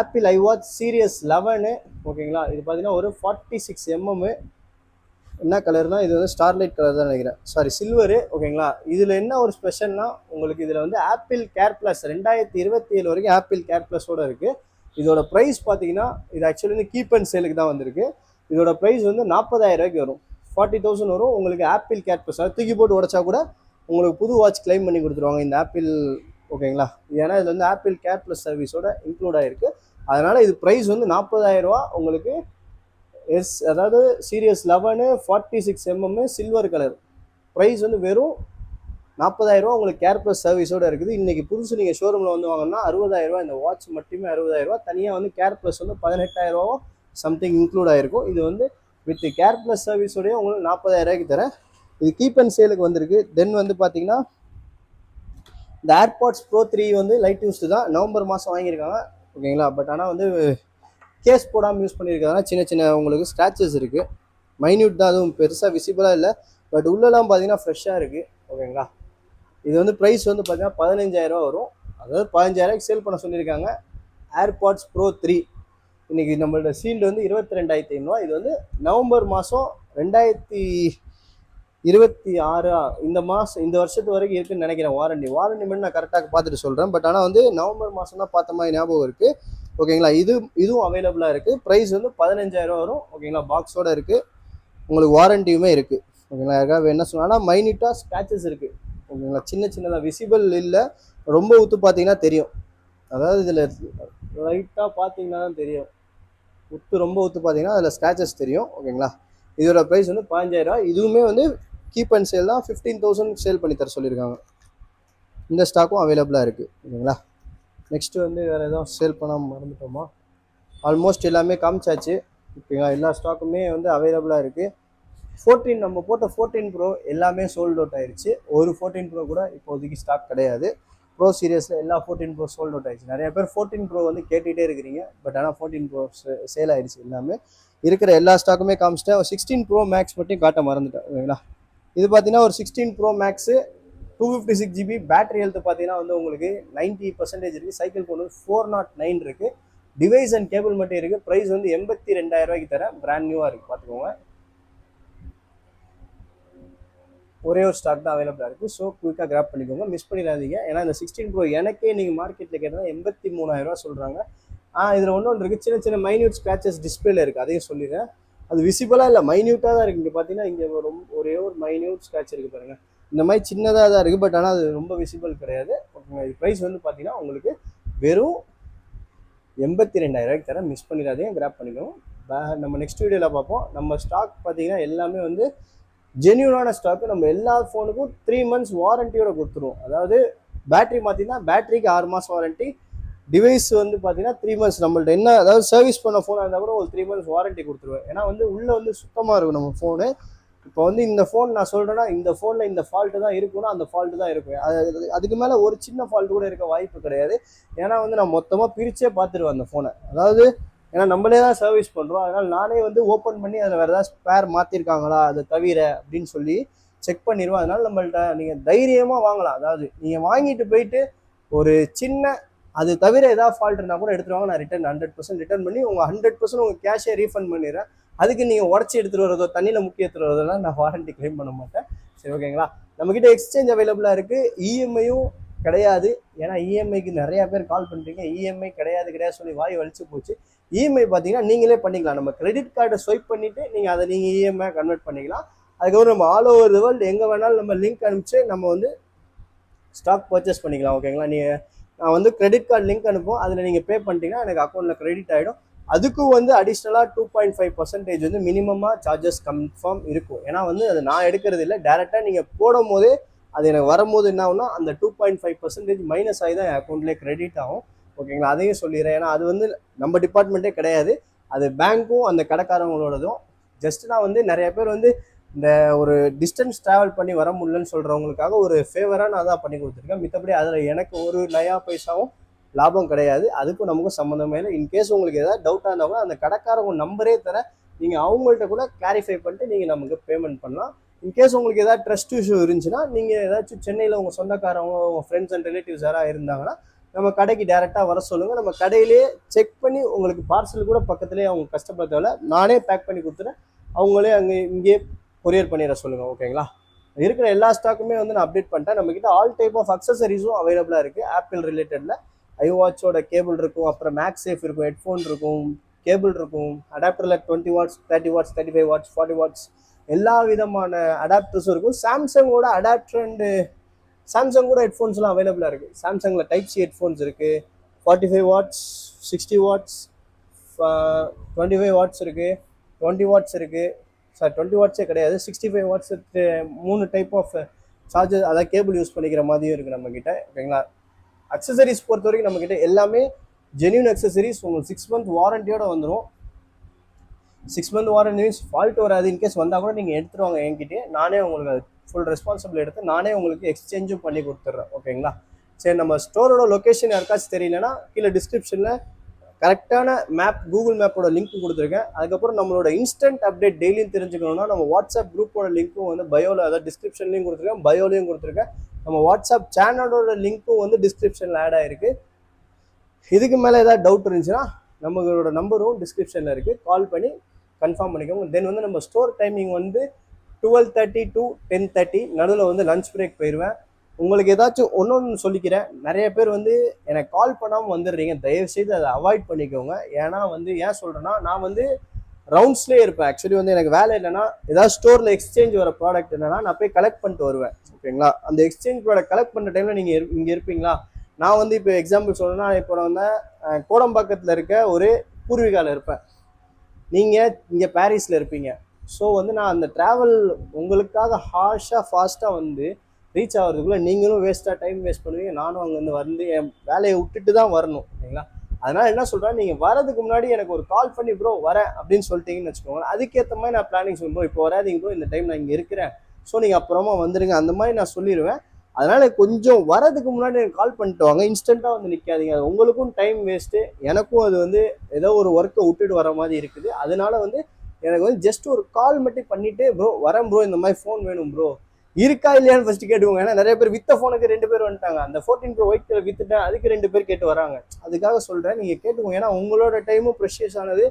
ஆப்பிள் ஐவாட்ச் சீரியஸ் 11. ஓகேங்களா, இது பார்த்தீங்கன்னா ஒரு 46mm. என்ன கலர்னால் இது வந்து ஸ்டார்லைட் கலர் தான் நினைக்கிறேன், சாரி சில்வரு. ஓகேங்களா, இதில் என்ன ஒரு ஸ்பெஷல்னால் உங்களுக்கு இதில் வந்து ஆப்பிள் கேர் ப்ளஸ் 2027 வரைக்கும் ஆப்பிள் கேர் ப்ளஸோடு இருக்குது. இதோட ப்ரைஸ் பார்த்தீங்கன்னா இது ஆக்சுவலி வந்து கீப் அண்ட் சேலுக்கு தான் வந்திருக்கு. இதோட ப்ரைஸ் வந்து 40,000 வரும், 40,000 வரும். உங்களுக்கு ஆப்பிள் கேர் ப்ளஸ் தூக்கி போட்டு உடச்சா கூட உங்களுக்கு புது வாட்ச் கிளைம் பண்ணி கொடுத்துருவாங்க இந்த ஆப்பிள். ஓகேங்களா, ஏன்னா இதில் வந்து ஆப்பிள் கேர் ப்ளஸ் சர்வீஸோட இன்க்ளூட் ஆகிருக்கு. அதனால் இது ப்ரைஸ் வந்து 40,000 உங்களுக்கு. அதாவது serious 11 46mm silver colour, price வந்து வெறும் 40,000 உங்களுக்கு கேர் ப்ளஸ் சர்வீஸோடு இருக்குது. இன்றைக்கி புதுசு நீங்கள் ஷோரூமில் வந்து வாங்கினா 60,000. இந்த வாட்ச் மட்டுமே 60,000. தனியாக வந்து கேர் ப்ளஸ் வந்து 18,000 சம்திங் இன்க்ளூட் ஆகிருக்கும். இது வந்து வித் கேர் ப்ளஸ் சர்வீஸோடய உங்களுக்கு 40,000 தரேன். இது கீப் அண்ட் சேலுக்கு வந்திருக்கு. தென் வந்து பார்த்தீங்கன்னா இந்த ஏர்பாட்ஸ் ப்ரோ 3 வந்து லைட் யூஸ்டு தான், நவம்பர் மாதம் வாங்கியிருக்காங்க. ஓகேங்களா, பட் ஆனால் வந்து கேஸ் போடாமல் யூஸ் பண்ணியிருக்காங்க. சின்ன சின்ன உங்களுக்கு ஸ்க்ராச்சஸ் இருக்குது, மைன்யூட் தான், அதுவும் பெருசாக விசிபிளாக இல்லை. பட் உள்ளெல்லாம் பார்த்தீங்கன்னா ஃப்ரெஷ்ஷாக இருக்குது. ஓகேங்களா, இது வந்து ப்ரைஸ் வந்து பார்த்தீங்கன்னா 15,000 வரும். அதாவது 15,000 சேல் பண்ண சொல்லியிருக்காங்க. ஏர்பாட்ஸ் ப்ரோ 3 இன்றைக்கி நம்மளோட சீல்டு வந்து 22,500. இது வந்து நவம்பர் மாதம் 2026 இந்த மாதம் இந்த வருஷத்து வரைக்கும் இருக்குதுன்னு நினைக்கிறேன். வாரண்டி மட்டும் நான் கரெக்டாக பார்த்துட்டு சொல்கிறேன். பட் ஆனால் வந்து நவம்பர் மாதம் தான் பார்த்த மாதிரி ஞாபகம் இருக்குது. ஓகேங்களா, இதுவும் அவைலபிளாக இருக்குது. ப்ரைஸ் வந்து 15,000 வரும். ஓகேங்களா, பாக்ஸோடு இருக்குது, உங்களுக்கு வாரண்டியுமே இருக்குது. ஓகேங்களா, யாருக்காக என்ன சொன்னால் மைன்யூட்டாக ஸ்க்ராச்சஸ் இருக்குது. ஓகேங்களா, சின்னதாக விசிபிள் இல்லை, ரொம்ப ஊற்று பார்த்தீங்கன்னா தெரியும். அதாவது இதில் லைட்டாக பார்த்தீங்கன்னா தான் தெரியும், ரொம்ப ஊற்று பார்த்தீங்கன்னா அதில் ஸ்க்ராச்சஸ் தெரியும். ஓகேங்களா, இதோட ப்ரைஸ் வந்து 15,000. இதுவுமே வந்து கீப் அண்ட் சேல் தான், 15,000 சேல் பண்ணி தர சொல்லியிருக்காங்க. இந்த ஸ்டாக்கும் அவைலபிளாக இருக்குது. ஓகேங்களா, நெக்ஸ்ட்டு வந்து வேறு எதுவும் சேல் பண்ணாமல் மறந்துட்டோமா? ஆல்மோஸ்ட் எல்லாமே காமிச்சாச்சு. ஓகேங்களா, எல்லா ஸ்டாக்குமே வந்து அவைலபிளாக இருக்குது. 14 நம்ம போட்ட 14 ப்ரோ எல்லாமே சோல்ட் அவுட் ஆயிடுச்சு. ஒரு 14 ப்ரோ கூட இப்போதைக்கு ஸ்டாக் கிடையாது. ப்ரோ சீரியஸில் எல்லா 14 ப்ரோ சோல்ட் அவுட் ஆயிடுச்சு. நிறைய பேர் 14 ப்ரோ வந்து கேட்டுகிட்டே இருக்கிறீங்க. பட் ஆனால் 14 ப்ரோ சேல் ஆயிடுச்சு. எல்லாமே இருக்கிற எல்லா ஸ்டாக்குமே காமிச்சிட்டேன். 16 ப்ரோ மேக்ஸ் மட்டும் காட்ட மறந்துட்டேன். ஓகேங்களா, இது பார்த்தீங்கன்னா ஒரு 16 pro max 256 GB battery health பார்த்தீங்கன்னா வந்து உங்களுக்கு 90% இருக்குது. சைக்கிள் கொண்டு 409 இருக்குது. டிவைஸ் அண்ட் கேபிள் மட்டும் இருக்குது. ப்ரைஸ் வந்து 82,000 ரூபாய்க்கு தரேன். பிராண்ட் நியூவாக இருக்குது, பார்த்துக்கோங்க. ஒரே ஒரு ஸ்டாக் தான் அவைலபிளாக இருக்குது. ஸோ குயிக்காக கிராப் பண்ணிக்கோங்க, மிஸ் பண்ணிடாதீங்க. ஏன்னா இந்த 16 ப்ரோ எனக்கே நீங்கள் மார்க்கெட்டில் கேட்டால் 83,000 ரூபா சொல்கிறாங்க. இதில் ஒன்று இருக்குது, சின்ன சின்ன மைன்யூட் ஸ்க்ராச்சஸ் டிஸ்பிளேல இருக்குது. அதையும் சொல்லிடுறேன். அது விசிபிளாக இல்லை, மைன்யூட்டாக தான் இருக்குது. இங்கே பார்த்தீங்கன்னா இங்கே ஒரே ஒரு மைன்யூட் ஸ்க்ராட்ச் இருக்குது பாருங்கள். இந்த மாதிரி சின்னதாக தான் இருக்குது. பட் ஆனால் அது ரொம்ப விசிபிள் கிடையாது. ஓகேங்க, இது ப்ரைஸ் வந்து பார்த்தீங்கன்னா உங்களுக்கு வெறும் 82,000 ரூபாய்க்கு தரேன். மிஸ் பண்ணிடாதீங்க, கிராப் பண்ணிக்கோங்க. நம்ம நெக்ஸ்ட் வீடியோவில் பார்ப்போம். நம்ம ஸ்டாக் பார்த்தீங்கன்னா எல்லாமே வந்து ஜென்யூனான ஸ்டாக்கு. நம்ம எல்லா ஃபோனுக்கும் 3 months வாரண்டியோட கொடுத்துருவோம். அதாவது பேட்டரி மாற்றினா பேட்டரிக்கு 6 மாதம் வாரண்டி, டிவைஸ் வந்து பார்த்தீங்கன்னா 3 months. நம்மள்ட்ட என்ன அதாவது சர்வீஸ் பண்ண ஃபோனாக இருந்தால் கூட ஒரு 3 months வாரண்டி கொடுத்துருவேன். ஏன்னா வந்து உள்ளே வந்து சுத்தமாக இருக்கும் நம்ம ஃபோனு. இப்போ வந்து இந்த ஃபோன் நான் சொல்கிறேன்னா இந்த ஃபோனில் இந்த ஃபால்ட்டு தான் இருக்குன்னா அந்த ஃபால்ட்டு தான் இருக்கும். அதுக்கு மேலே ஒரு சின்ன ஃபால்ட்டு கூட இருக்க வாய்ப்பு கிடையாது. ஏன்னா வந்து நான் மொத்தமாக பிரித்தே பார்த்துருவேன் அந்த ஃபோனை. அதாவது ஏன்னா நம்மளே தான் சர்வீஸ் பண்ணுறோம். அதனால் நானே வந்து ஓப்பன் பண்ணி அதில் வேறு ஏதாவது ஸ்பேர் மாற்றிருக்காங்களா அதை தவிர அப்படின்னு சொல்லி செக் பண்ணிடுவோம். அதனால் நம்மள்ட்ட நீங்கள் தைரியமாக வாங்கலாம். அதாவது நீங்கள் வாங்கிட்டு போயிட்டு ஒரு சின்ன அது தவிர ஏதாவது ஃபால்ட் இருந்தால் கூட எடுத்துருவாங்க. நான் 100% ரிட்டர்ன் பண்ணி உங்கள் 100% உங்கள் கேஷே ரீஃபண்ட் பண்ணிடுறேன். அதுக்கு நீங்கள் உடச்சி எடுத்துகிட்டு வரதோ தண்ணியில் முக்கி எடுத்துகிட்டு வரதெல்லாம் நான் வாரண்டி கிளைம் பண்ண மாட்டேன். சரி, ஓகேங்களா. நம்மக்கிட்ட எக்ஸ்சேஞ்ச் அவைலபிளாக இருக்குது. இஎம்ஐயும் கிடையாது. ஏன்னா இஎம்ஐக்கு நிறையா பேர் கால் பண்ணுறீங்க. இஎம்ஐ கிடையாது சொல்லி வாய் வலிச்சு போச்சு. இஎம்ஐ பார்த்தீங்கன்னா நீங்களே பண்ணிக்கலாம். நம்ம கிரெடிட் கார்டை ஸ்வைப் பண்ணிவிட்டு நீங்கள் அதை நீங்கள் இஎம்ஐ கன்வெர்ட் பண்ணிக்கலாம். அதுக்கப்புறம் நம்ம ஆல் ஓவர் த வேர்ல்டு எங்கே வேணாலும் நம்ம லிங்க் அனுப்பிச்சு நம்ம வந்து ஸ்டாக் பர்ச்சேஸ் பண்ணிக்கலாம். ஓகேங்களா, நான் வந்து கிரெடிட் கார்டு லிங்க் அனுப்புவோம். அதில் நீங்கள் பே பண்ணிட்டீங்கன்னா எனக்கு அக்கௌண்ட்டில் கிரெடிட் ஆகிடும். அதுக்கும் வந்து அடிஷ்னலாக 2.5% வந்து மினிமமாக சார்ஜஸ் கன்ஃபார்ம் இருக்கும். ஏன்னா வந்து அது நான் எடுக்கிறது இல்லை, டேரெக்டாக நீங்கள் போடும் போதே அது எனக்கு வரும்போது என்ன ஆகும்னா அந்த 2.5% மைனஸ் ஆகி தான் என் அக்கௌண்ட்லேயே கிரெடிட் ஆகும். ஓகேங்களா, அதையும் சொல்லிடுறேன். ஏன்னா அது வந்து நம்ம டிபார்ட்மெண்ட்டே கிடையாது, அது பேங்க்கும் அந்த கடைக்காரங்களோடதும். ஜஸ்ட் நான் வந்து நிறைய பேர் வந்து இந்த ஒரு டிஸ்டன்ஸ் ட்ராவல் பண்ணி வர முடியலன்னு சொல்கிறவங்களுக்காக ஒரு ஃபேவராக நான் தான் பண்ணி கொடுத்துருக்கேன். மித்தபடி அதில் எனக்கு ஒரு நயா பைசாவும் லாபம் கிடையாது. அதுக்கும் நமக்கும் சம்மந்தமே இல்லை. இன்கேஸ் உங்களுக்கு ஏதாவது டவுட்டாக இருந்தால் கூட அந்த கடைக்காரங்க நம்பரே தர நீங்கள் அவங்கள்ட்ட கூட கிளாரிஃபை பண்ணிட்டு நீங்கள் நமக்கு பேமெண்ட் பண்ணலாம். இன்கேஸ் உங்களுக்கு ஏதாவது ட்ரஸ்ட் இஷ்யூ இருந்துச்சுன்னா நீங்கள் ஏதாச்சும் சென்னையில் உங்கள் சொந்தக்காரவங்க உங்கள் ஃப்ரெண்ட்ஸ் அண்ட் ரிலேட்டிவ்ஸ் யாராவது இருந்தாங்கன்னா நம்ம கடைக்கு டேரெக்டாக வர சொல்லுங்கள். நம்ம கடையிலே செக் பண்ணி உங்களுக்கு பார்சல் கூட பக்கத்துலேயே அவங்க கஷ்டப்பட தேவை, நானே பேக் பண்ணி கொடுத்துறேன். அவங்களே இங்கேயே கொரியர் பண்ணிட சொல்லுங்கள். ஓகேங்களா, இருக்கிற எல்லா ஸ்டாக்குமே வந்து நான் அப்டேட் பண்ணிட்டேன். நம்மக்கிட்ட ஆல் டைப் ஆஃப் அக்சசரிஸும் அவைலபிளாக இருக்குது. ஆப்பிள் ரிலேட்டடில் ஐவாட்சோட கேபிள் இருக்கும், அப்புறம் மேக்ஸ் சேஃப் இருக்கும், ஹெட்ஃபோன் இருக்கும், கேபிள் இருக்கும், அடாப்டரில் 20 watts 30 watts 35 watts 40 watts எல்லா விதமான அடாப்டர்ஸும் இருக்கும். சாம்சங்கோட அடாப்டர் அண்டு சாம்சங் கூட ஹெட்ஃபோன்ஸ்லாம் அவைலபிளாக இருக்குது. சாம்சங்கில் டைப் சி ஹெட்ஃபோன்ஸ் இருக்குது. 45 watts 60 watts 25 watts இருக்குது, 20 watts இருக்குது. சார் 20 wattsே கிடையாது, 65 watts 3 டைப் ஆஃப் சார்ஜர், அதாவது கேபிள் யூஸ் பண்ணிக்கிற மாதிரியும் இருக்குது நம்மக்கிட்ட. ஓகேங்களா, அக்சசரிஸ் பொறுத்த வரைக்கும் நம்மக்கிட்ட எல்லாமே ஜென்யூன் அக்சசரிஸ். உங்களுக்கு 6 month வாரண்டியோட வந்துடும். 6 month வாரண்டி மீன்ஸ் ஃபால்ட் வராது. இன்கேஸ் வந்தால் கூட நீங்கள் எடுத்துருவாங்க என்கிட்டே. நானே உங்களுக்கு அது ஃபுல் ரெஸ்பான்சிபிள் எடுத்து நானே உங்களுக்கு எக்ஸ்சேஞ்சும் பண்ணி கொடுத்துட்றேன். ஓகேங்களா, சரி. நம்ம ஸ்டோரோட லொக்கேஷன் யாருக்காச்சும் தெரியலன்னா கீழே டிஸ்கிரிப்ஷனில் கரெக்டான மேப் கூகுள் மேப்போட லிங்க் கொடுத்துருக்கேன். அதுக்கப்புறம் நம்மளோட இன்ஸ்டன்ட் அப்டேட் டெய்லியும் தெரிஞ்சுக்கணும்னா நம்ம வாட்ஸ்அப் குரூப்போட லிங்க்கும் வந்து பயோவில், அதாவது டிஸ்கிரிப்ஷன்லையும் கொடுத்துருக்கேன், பயோலையும் கொடுத்துருக்கேன். நம்ம வாட்ஸ்அப் சேனலோட லிங்க்கும் வந்து டிஸ்கிரிப்ஷனில் ஆட் ஆகிருக்கு. இதுக்கு மேலே ஏதாவது டவுட் இருந்துச்சுன்னா நம்மளோட நம்பரும் டிஸ்கிரிப்ஷனில் இருக்குது, கால் பண்ணி கன்ஃபார்ம் பண்ணிக்கோங்க. தென் வந்து நம்ம ஸ்டோர் டைமிங் வந்து 12:30 to 10:30. நடுவில் வந்து லஞ்ச் பிரேக் போயிடுவேன். உங்களுக்கு ஏதாச்சும் ஒன்று சொல்லிக்கிறேன், நிறைய பேர் வந்து எனக்கு கால் பண்ணாமல் வந்துடுறீங்க, தயவுசெய்து அதை அவாய்ட் பண்ணிக்கோங்க. ஏன்னா வந்து ஏன் சொல்கிறேன்னா நான் வந்து ரவுண்ட்ஸ்லேயே இருப்பேன். ஆக்சுவலி வந்து எனக்கு வேலை இல்லைன்னா ஏதாவது ஸ்டோரில் எக்ஸ்சேஞ்ச் வர ப்ராடக்ட் என்னன்னா நான் போய் கலெக்ட் பண்ணிட்டு வருவேன். ஓகேங்களா, அந்த எக்ஸ்சேஞ்ச் ப்ராடக்ட் கலெக்ட் பண்ணுற டைமில் நீங்கள் இங்கே இருப்பீங்களா? நான் வந்து இப்போ எக்ஸாம்பிள் சொல்லணும்னா இப்போ நான் வந்து கோடம்பாக்கத்தில் இருக்க ஒரு பூர்வீகாவில் இருப்பேன், நீங்கள் இங்கே பாரிஸில் இருப்பீங்க. ஸோ வந்து நான் அந்த ட்ராவல் உங்களுக்காக ஹார்ஷாக ஃபாஸ்ட்டாக வந்து ரீச் ஆகிறதுக்குள்ளே நீங்களும் வேஸ்ட்டாக டைம் வேஸ்ட் பண்ணுவீங்க, நானும் அங்கேருந்து வந்து என் வேலையை விட்டுட்டு தான் வரணும் ஓகேங்களா. அதனால் என்ன சொல்கிறேன், நீங்கள் வரதுக்கு முன்னாடி எனக்கு ஒரு கால் பண்ணி ப்ரோ வரேன் அப்படின்னு சொல்லிட்டீங்கன்னு வச்சுக்கோங்களேன், அதுக்கேற்ற மாதிரி நான் பிளானிங் சொல்லுவோம். இப்போ வராதிங்க ப்ரோ, இந்த டைம் நான் இங்கே இருக்கிறேன், ஸோ நீங்கள் அப்புறமா வந்துடுங்க, அந்த மாதிரி நான் சொல்லிடுவேன். அதனால் கொஞ்சம் வரதுக்கு முன்னாடி எனக்கு கால் பண்ணிட்டு வாங்க, இன்ஸ்டண்ட்டாக வந்து நிற்காதீங்க. அது உங்களுக்கும் டைம் வேஸ்ட்டு, எனக்கும் அது வந்து ஏதோ ஒரு ஒர்க்கை விட்டுட்டு வர மாதிரி இருக்குது. அதனால வந்து எனக்கு வந்து ஜஸ்ட் ஒரு கால் மட்டும் பண்ணிவிட்டு ப்ரோ வரேன் ப்ரோ, இந்த மாதிரி ஃபோன் வேணும் ப்ரோ, இருக்கா இல்லையான்னு ஃபஸ்ட்டு கேட்டுக்கோங்க. ஏன்னா நிறைய பேர் வித்த ஃபோனுக்கு 2 பேர் வந்துட்டாங்க, அந்த 14 ப்ரோ ஒயிட் கலர் வித்துட்டேன் அதுக்கு 2 பேர் கேட்டு வராங்க. அதுக்காக சொல்கிறேன், நீங்கள் கேட்டுக்கோங்க. ஏன்னா உங்களோட டைமும் ப்ரெஷியஸ் ஆனது,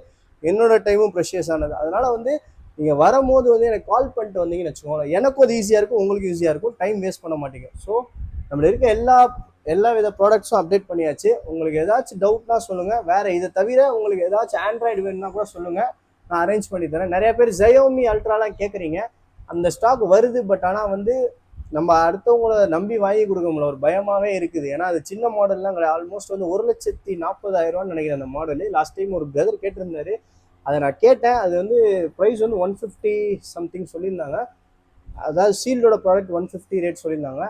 என்னோட டைமும் ப்ரெஷியஸ் ஆனது. அதனால் வந்து நீங்கள் வரும்போது வந்து எனக்கு கால் பண்ணிட்டு வந்தீங்கன்னு வச்சுக்கோங்களேன், எனக்கும் அது ஈஸியாக இருக்கும், உங்களுக்கு ஈஸியாக இருக்கும், டைம் வேஸ்ட் பண்ண மாட்டீங்க. ஸோ நம்மள இருக்க எல்லா வித ப்ராடக்ட்ஸும் அப்டேட் பண்ணியாச்சு. உங்களுக்கு ஏதாச்சும் டவுட்னா சொல்லுங்கள். வேறு இதை தவிர உங்களுக்கு ஏதாச்சும் ஆண்ட்ராய்டு வேணும்னா கூட சொல்லுங்கள், நான் அரேஞ்ச் பண்ணி தரேன். நிறைய பேர் Xiaomi அல்ட்ராலாம் கேட்குறீங்க, அந்த ஸ்டாக் வருது. பட் ஆனால் வந்து நம்ம அடுத்தவங்கள நம்பி வாங்கி கொடுக்க முடியல, ஒரு பயமாகவே இருக்குது. ஏன்னா அது சின்ன மாடல்லாம் கிடையாது, ஆல்மோஸ்ட் வந்து 1,40,000 நினைக்கிறேன் அந்த மாடலு. லாஸ்ட் டைம் ஒரு பிரதர் கேட்டிருந்தாரு, அதை நான் கேட்டேன். அது வந்து ப்ரைஸ் வந்து 150 சம்திங் சொல்லியிருந்தாங்க. அதாவது ஷீல்டோட ப்ராடக்ட் 150 ரேட் சொல்லியிருந்தாங்க.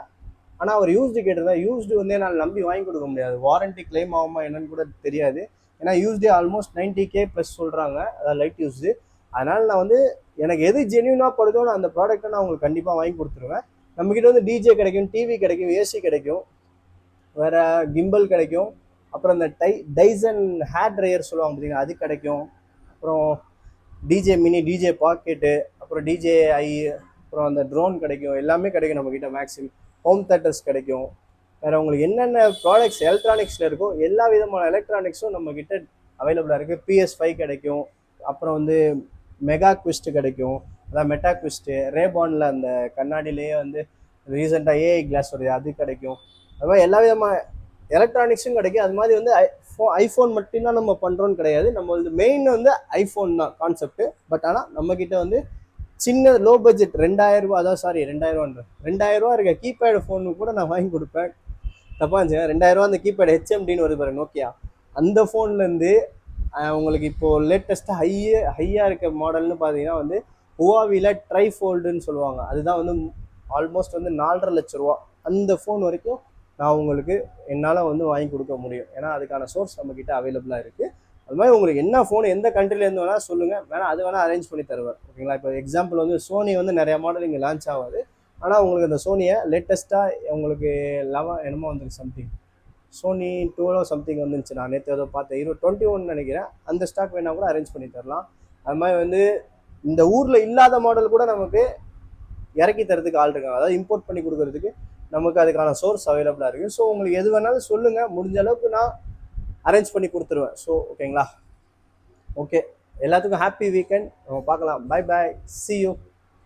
ஆனால் அவர் யூஸ்டு கேட்டிருந்தா, யூஸ்டு வந்து என்னால் நம்பி வாங்கி கொடுக்க முடியாது, வாரண்ட்டி கிளைம் ஆகுமா என்னன்னு கூட தெரியாது. ஏன்னா யூஸ்டே ஆல்மோஸ்ட் 90K ப்ளஸ் சொல்கிறாங்க, அதாவது லைட் யூஸ்டு. அதனால் நான் வந்து எனக்கு எது ஜென்யூனாக படுதோ நான் அந்த ப்ராடக்ட்டை நான் உங்களுக்கு கண்டிப்பாக வாங்கி கொடுத்துருவேன். நம்மக்கிட்ட வந்து டிஜே கிடைக்கும், டிவி கிடைக்கும், ஏசி கிடைக்கும், வேறு கிம்பல் கிடைக்கும், அப்புறம் இந்த டைசன் ஹேர் ட்ரையர் சொல்லுவாங்க பார்த்தீங்கன்னா அது கிடைக்கும், அப்புறம் டிஜே மினி, டிஜே பாக்கெட்டு, அப்புறம் டிஜே ஐ, அப்புறம் அந்த ட்ரோன் கிடைக்கும், எல்லாமே கிடைக்கும் நம்மக்கிட்ட. மேக்ஸிமம் ஹோம் தேட்டர்ஸ் கிடைக்கும். வேறு உங்களுக்கு என்னென்ன ப்ராடக்ட்ஸ் எலக்ட்ரானிக்ஸில் இருக்கோ எல்லா விதமான எலக்ட்ரானிக்ஸும் நம்மக்கிட்ட அவைலபிளாக இருக்குது. PS5 கிடைக்கும், அப்புறம் வந்து மெகா குவிஸ்ட் கிடைக்கும், அதான் மெட்டா குவிஸ்ட்டு, ரேபானில் அந்த கண்ணாடியிலேயே வந்து ரீசெண்டாக ஏஐ கிளாஸ் வருது அது கிடைக்கும். அது மாதிரி எல்லா விதமான எலக்ட்ரானிக்ஸும் கிடைக்கும். அது மாதிரி வந்து ஐஃபோன் மட்டும்தான் நம்ம பண்ணுறோன்னு கிடையாது, நம்ம வந்து மெயின் வந்து ஐஃபோன் தான் கான்செப்ட்டு. பட் ஆனால் நம்மக்கிட்ட வந்து சின்ன லோ பட்ஜெட் 2000 ரூபா, அதான் சாரி 2000 ரூபா இருக்க கீபேடு ஃபோனு கூட நான் வாங்கி கொடுப்பேன். தப்பா இருந்துச்சு, 2000 ரூபா அந்த கீபேடு HMDன்னு வருது பாருங்க, நோக்கியா, அந்த ஃபோன்லேருந்து உங்களுக்கு இப்போது லேட்டஸ்ட்டாக ஹையாக இருக்க மாடல்னு பார்த்தீங்கன்னா வந்து ஹுவாவியில் ட்ரைஃபோல்டுன்னு சொல்லுவாங்க, அதுதான் வந்து ஆல்மோஸ்ட் வந்து 4.5 லட்ச ரூபா. அந்த ஃபோன் வரைக்கும் நான் உங்களுக்கு என்னால் வந்து வாங்கி கொடுக்க முடியும். ஏன்னா அதுக்கான சோர்ஸ் நம்மக்கிட்ட அவைலபிளாக இருக்குது. அது மாதிரி உங்களுக்கு என்ன ஃபோன் எந்த கண்ட்ரிலேருந்து வேணால் சொல்லுங்கள், வேணால் அது வேணால் அரேஞ்ச் பண்ணி தருவேன் ஓகேங்களா. இப்போ எக்ஸாம்பிள் வந்து சோனி வந்து நிறைய மாடல் இங்கே லான்ச் ஆகாது, ஆனால் உங்களுக்கு அந்த சோனியை லேட்டஸ்ட்டாக உங்களுக்கு 11 என்னமோ வந்துருக்கு சம்திங், சோனி 12 சம்திங் வந்துருந்துச்சு, நான் நேற்று ஏதோ பார்த்தேன், 21 நினைக்கிறேன். அந்த ஸ்டாக் வேணால் கூட அரேஞ்ச் பண்ணி தரலாம். அது மாதிரி வந்து இந்த ஊரில் இல்லாத மாடல் கூட நமக்கு இறக்கி தரதுக்கு ஆள் இருக்காங்க, அதாவது இம்போர்ட் பண்ணி கொடுக்கறதுக்கு நமக்கு அதுக்கான சோர்ஸ் அவைலபிளாக இருக்குது. ஸோ உங்களுக்கு எது வேணாலும் சொல்லுங்கள், முடிஞ்ச அளவுக்கு நான் அரேஞ்ச் பண்ணி கொடுத்துருவேன். ஸோ ஓகேங்களா, ஓகே, எல்லாத்துக்கும் ஹாப்பி வீக்கெண்ட், நம்ம பார்க்கலாம். Bye bye, see you.